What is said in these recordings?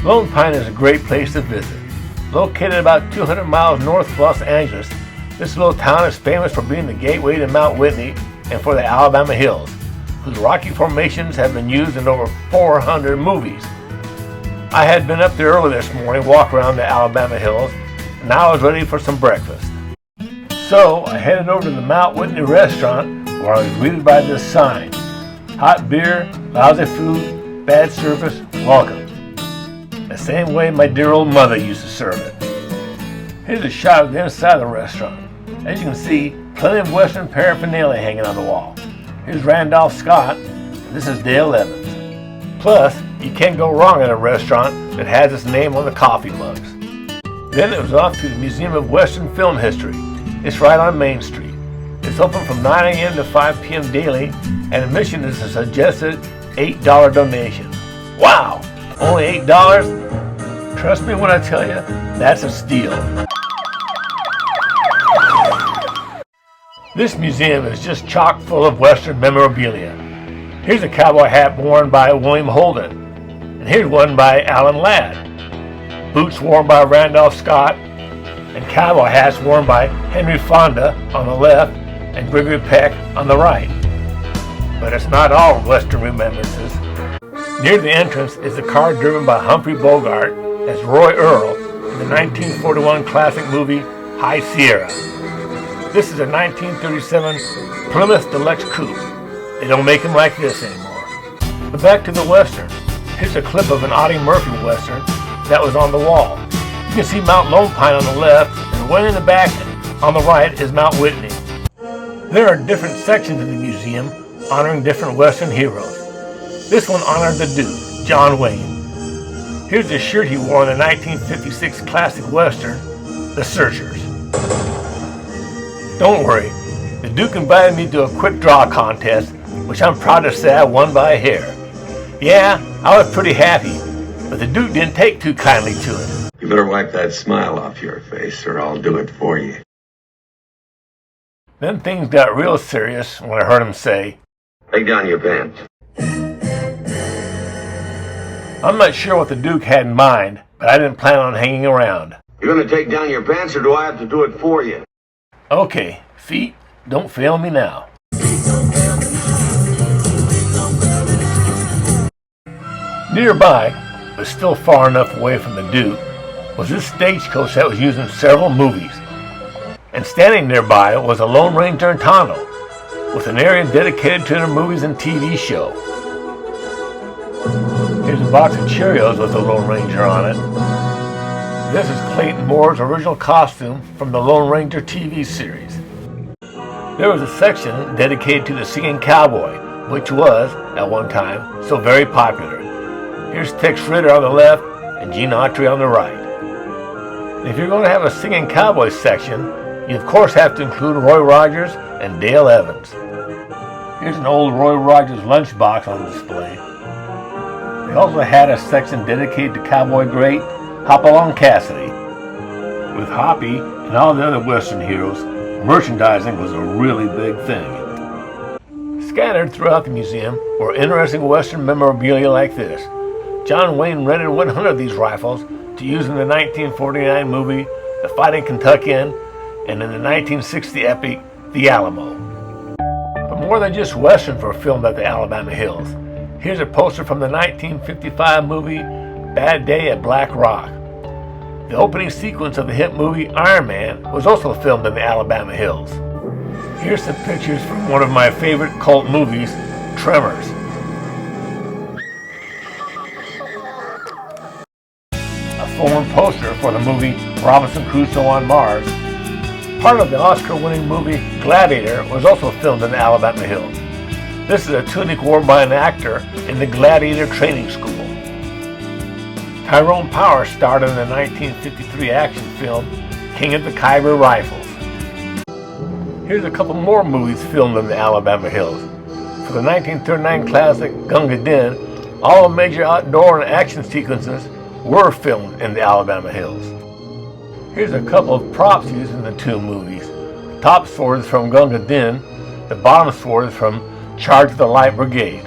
Lone Pine is a great place to visit. Located about 200 miles north of Los Angeles, this little town is famous for being the gateway to Mount Whitney and for the Alabama Hills, whose rocky formations have been used in over 400 movies. I had been up there early this morning, walk around the Alabama Hills, and now I was ready for some breakfast. So I headed over to the Mount Whitney restaurant where I was greeted by this sign: hot beer, lousy food, bad service, welcome. The same way my dear old mother used to serve it. Here's a shot of the inside of the restaurant. As you can see, plenty of Western paraphernalia hanging on the wall. Here's Randolph Scott, and this is Dale Evans. Plus, you can't go wrong at a restaurant that has its name on the coffee mugs. Then it was off to the Museum of Western Film History. It's right on Main Street. It's open from 9 a.m. to 5 p.m. daily, and admission is a suggested $8 donation. Wow! Only $8? Trust me when I tell you, that's a steal. This museum is just chock full of Western memorabilia. Here's a cowboy hat worn by William Holden, and here's one by Alan Ladd. Boots worn by Randolph Scott, and cowboy hats worn by Henry Fonda on the left and Gregory Peck on the right. But it's not all Western remembrances. Near the entrance is a car driven by Humphrey Bogart as Roy Earl in the 1941 classic movie High Sierra. This is a 1937 Plymouth Deluxe Coupe. They don't make them like this anymore. But back to the Western. Here's a clip of an Audie Murphy Western that was on the wall. You can see Mount Lone Pine on the left, and way in the back on the right is Mount Whitney. There are different sections in the museum honoring different Western heroes. This one honored the Duke, John Wayne. Here's the shirt he wore in the 1956 classic Western, The Searchers. Don't worry, the Duke invited me to a quick draw contest, which I'm proud to say I won by a hair. Yeah, I was pretty happy, but the Duke didn't take too kindly to it. You better wipe that smile off your face, or I'll do it for you. Then things got real serious when I heard him say, "Take down your pants." I'm not sure what the Duke had in mind, but I didn't plan on hanging around. You're gonna take down your pants, or do I have to do it for you? Okay, feet, don't fail me now. Nearby, but still far enough away from the Duke, was this stagecoach that was used in several movies. And standing nearby was a Lone Ranger and Tonto, with an area dedicated to their movies and TV show. Here's a box of Cheerios with the Lone Ranger on it. This is Clayton Moore's original costume from the Lone Ranger TV series. There was a section dedicated to the singing cowboy, which was, at one time, so very popular. Here's Tex Ritter on the left and Gene Autry on the right. And if you're going to have a singing cowboy section, you of course have to include Roy Rogers and Dale Evans. Here's an old Roy Rogers lunchbox on display. They also had a section dedicated to cowboy great Hopalong Cassidy. With Hoppy and all the other Western heroes, merchandising was a really big thing. Scattered throughout the museum were interesting Western memorabilia like this. John Wayne rented 100 of these rifles to use in the 1949 movie The Fighting Kentuckian and in the 1960 epic The Alamo. But more than just Westerns were filmed at the Alabama Hills. Here's a poster from the 1955 movie Bad Day at Black Rock. The opening sequence of the hit movie Iron Man was also filmed in the Alabama Hills. Here's some pictures from one of my favorite cult movies, Tremors. A former poster for the movie Robinson Crusoe on Mars. Part of the Oscar-winning movie Gladiator was also filmed in the Alabama Hills. This is a tunic worn by an actor in the Gladiator training school. Tyrone Power starred in the 1953 action film King of the Khyber Rifles. Here's a couple more movies filmed in the Alabama Hills. For the 1939 classic Gunga Din, all major outdoor and action sequences were filmed in the Alabama Hills. Here's a couple of props used in the two movies. The top sword is from Gunga Din, the bottom sword is from Charge of the Light Brigade.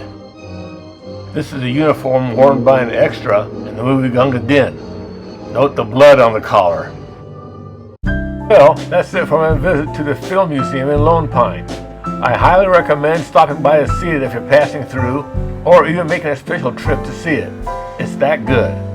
This is a uniform worn by an extra in the movie Gunga Din. Note the blood on the collar. Well, that's it for my visit to the Fil Museum in Lone Pine. I highly recommend stopping by to see it if you're passing through, or even making a special trip to see it. It's that good.